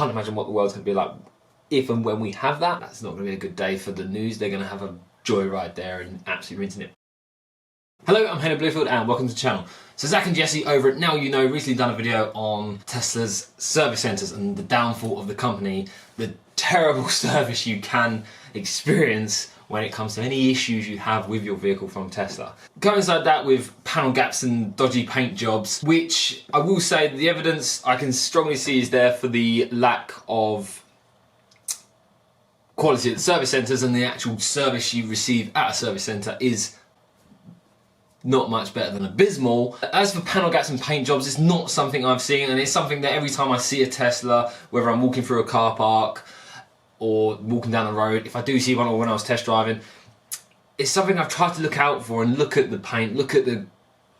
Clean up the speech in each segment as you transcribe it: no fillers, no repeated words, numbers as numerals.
I can't imagine what the world's going to be like if and when we have that. That's not going to be a good day for the news. They're going to have a joyride there and absolutely rinsing it. Hello, I'm Hayden.Bloomfield and welcome to the channel. So Zach and Jesse over at Now You Know recently done a video on Tesla's service centres and the downfall of the company, the terrible service you can experience when it comes to any issues you have with your vehicle from Tesla. Coincide that with panel gaps and dodgy paint jobs, which I will say the evidence I can strongly see is there for the lack of quality at the service centres, and the actual service you receive at a service centre is not much better than abysmal. As for panel gaps and paint jobs, it's not something I've seen, and it's something that every time I see a Tesla, whether I'm walking through a car park or walking down the road, if I do see one or when I was test driving, it's something I've tried to look out for and look at the paint, look at the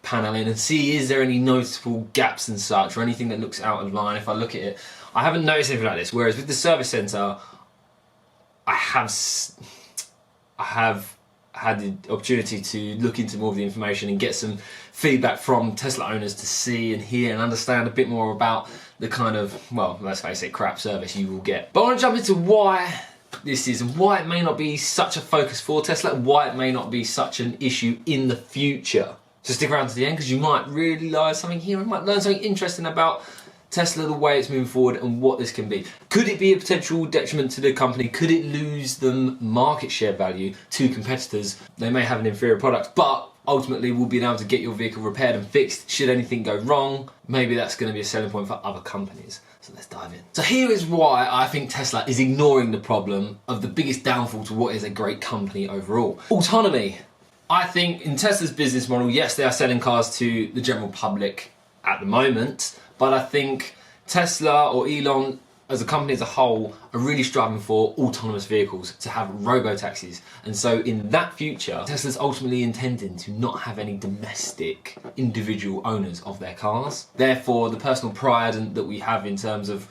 paneling and see is there any noticeable gaps and such, or anything that looks out of line. If I look at it, I haven't noticed anything like this, whereas with the service centre, I have had the opportunity to look into more of the information and get some feedback from Tesla owners to see and hear and understand a bit more about the kind of, well, let's face it, crap service you will get. But I want to jump into why this is and why it may not be such a focus for Tesla, and why it may not be such an issue in the future. So stick around to the end because you might really learn something here and might learn something interesting about Tesla, the way it's moving forward and what this can be. Could it be a potential detriment to the company? Could it lose them market share value to competitors? They may have an inferior product, but ultimately we'll be able to get your vehicle repaired and fixed should anything go wrong. Maybe that's going to be a selling point for other companies. So let's dive in. So here is why I think Tesla is ignoring the problem of the biggest downfall to what is a great company overall. Autonomy. I think in Tesla's business model, yes, they are selling cars to the general public at the moment, but I think Tesla or Elon as a company as a whole are really striving for autonomous vehicles, to have robo-taxis. And so in that future, Tesla's ultimately intending to not have any domestic individual owners of their cars. Therefore, the personal pride that we have in terms of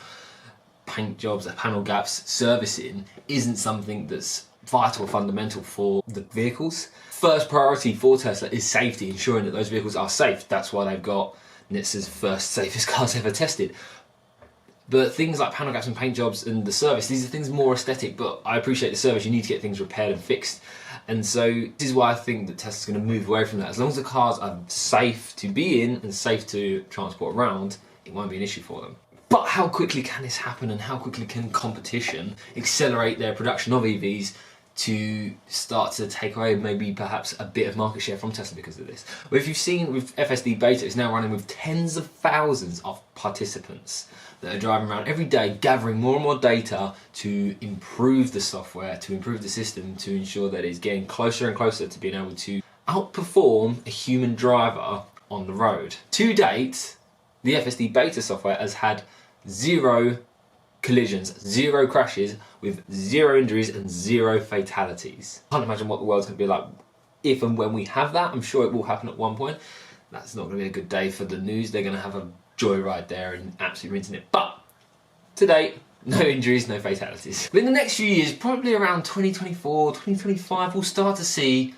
paint jobs, panel gaps, servicing isn't something that's vital or fundamental for the vehicles. First priority for Tesla is safety, ensuring that those vehicles are safe. That's why they've got NHTSA's first safest cars ever tested. But things like panel gaps and paint jobs and the service, these are things more aesthetic, but I appreciate the service. You need to get things repaired and fixed. And so this is why I think that Tesla's going to move away from that. As long as the cars are safe to be in and safe to transport around, it won't be an issue for them. But how quickly can this happen, and how quickly can competition accelerate their production of EVs to start to take away maybe perhaps a bit of market share from Tesla because of this? Well, if you've seen with FSD Beta, it's now running with tens of thousands of participants that are driving around every day, gathering more and more data to improve the software, to improve the system, to ensure that it's getting closer and closer to being able to outperform a human driver on the road. To date, the FSD Beta software has had 0 collisions, 0 crashes, with 0 injuries and 0 fatalities. I can't imagine what the world's going to be like if and when we have that. I'm sure it will happen at one point. That's not going to be a good day for the news. They're going to have a joyride there and absolutely rinsing it. But to date, no injuries, no fatalities. But in the next few years, probably around 2024, 2025, we'll start to see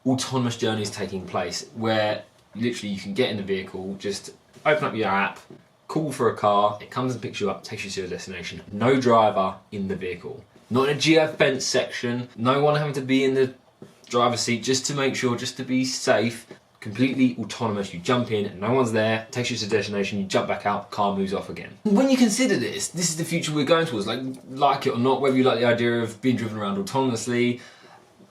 autonomous journeys taking place where literally you can get in the vehicle, just open up your app, call for a car, it comes and picks you up, takes you to your destination. No driver in the vehicle. Not in a geofence section, no one having to be in the driver's seat just to make sure, just to be safe. Completely autonomous. You jump in, no one's there, takes you to the destination, you jump back out, car moves off again. When you consider this is the future we're going towards. Like it or not, whether you like the idea of being driven around autonomously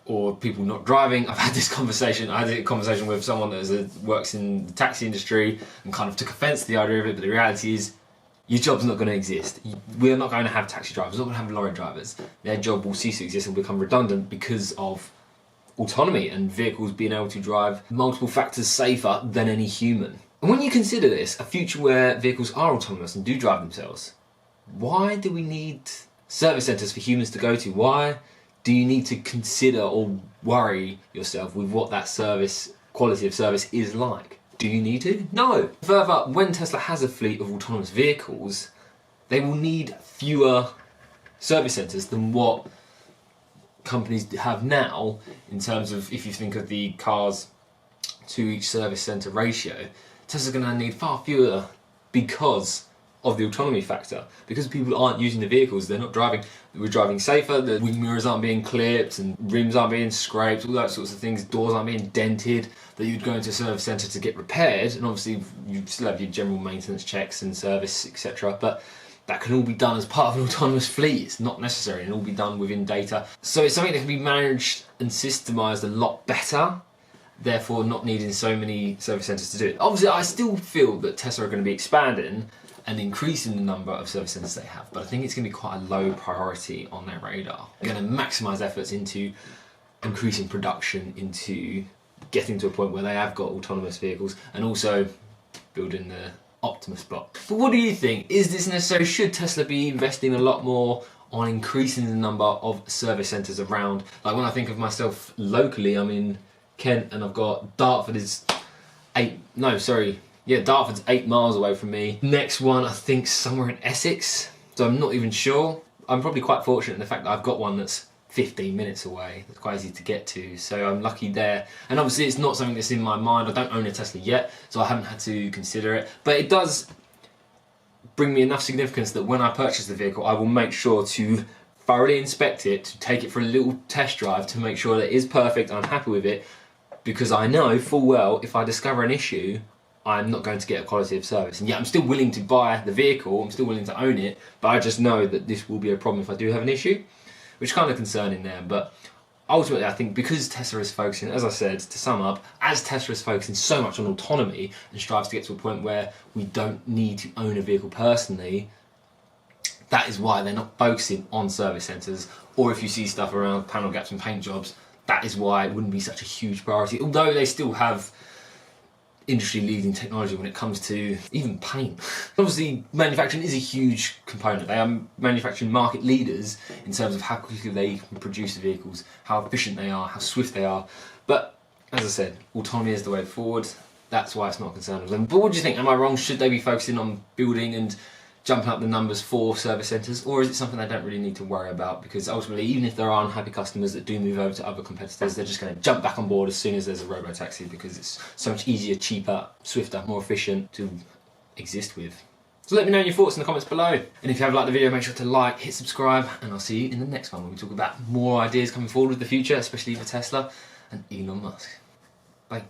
or people not driving. I've had this conversation, I had a conversation with someone that works in the taxi industry and kind of took offence to the idea of it, but the reality is your job's not going to exist. We're not going to have taxi drivers, we're not going to have lorry drivers. Their job will cease to exist and become redundant because of autonomy and vehicles being able to drive multiple factors safer than any human. And when you consider this, a future where vehicles are autonomous and do drive themselves, why do we need service centres for humans to go to? Why do you need to consider or worry yourself with what that service, quality of service is like? Do you need to? No. Further, when Tesla has a fleet of autonomous vehicles, they will need fewer service centres than what companies have now, in terms of, if you think of the cars to each service centre ratio, Tesla's going to need far fewer because of the autonomy factor. Because people aren't using the vehicles, they're not driving, we're driving safer, the wing mirrors aren't being clipped and rims aren't being scraped, all those sorts of things, doors aren't being dented, that you'd go into a service centre to get repaired, and obviously you still have your general maintenance checks and service, etc. But that can all be done as part of an autonomous fleet. It's not necessary, and all be done within data. So it's something that can be managed and systemised a lot better, therefore not needing so many service centres to do it. Obviously, I still feel that Tesla are going to be expanding and increasing the number of service centres they have, but I think it's going to be quite a low priority on their radar. They're going to maximise efforts into increasing production, into getting to a point where they have got autonomous vehicles, and also building the Optimus block. But what do you think? Is this necessary? Should Tesla be investing a lot more on increasing the number of service centres around? Like when I think of myself locally, I'm in Kent and I've got Dartford is Dartford's 8 miles away from me. Next one I think somewhere in Essex, so I'm not even sure. I'm probably quite fortunate in the fact that I've got one that's 15 minutes away. It's quite easy to get to, so I'm lucky there. And obviously it's not something that's in my mind. I don't own a Tesla yet, so I haven't had to consider it. But it does bring me enough significance that when I purchase the vehicle, I will make sure to thoroughly inspect it, to take it for a little test drive to make sure that it is perfect, I'm happy with it, because I know full well if I discover an issue, I'm not going to get a quality of service. And yet I'm still willing to buy the vehicle, I'm still willing to own it, but I just know that this will be a problem if I do have an issue, which is kind of concerning there. But ultimately I think because Tesla is focusing, as I said, to sum up, as Tesla is focusing so much on autonomy and strives to get to a point where we don't need to own a vehicle personally, that is why they're not focusing on service centres, or if you see stuff around panel gaps and paint jobs, that is why it wouldn't be such a huge priority, although they still have industry-leading technology when it comes to even paint. Obviously, manufacturing is a huge component. They are manufacturing market leaders in terms of how quickly they can produce the vehicles, how efficient they are, how swift they are. But, as I said, autonomy is the way forward. That's why it's not a concern of them. But what do you think? Am I wrong? Should they be focusing on building and jumping up the numbers for service centres, or is it something they don't really need to worry about? Because ultimately, even if there are unhappy customers that do move over to other competitors, they're just going to jump back on board as soon as there's a robo-taxi, because it's so much easier, cheaper, swifter, more efficient to exist with. So let me know your thoughts in the comments below. And if you have liked the video, make sure to like, hit subscribe, and I'll see you in the next one when we talk about more ideas coming forward with the future, especially for Tesla and Elon Musk. Bye.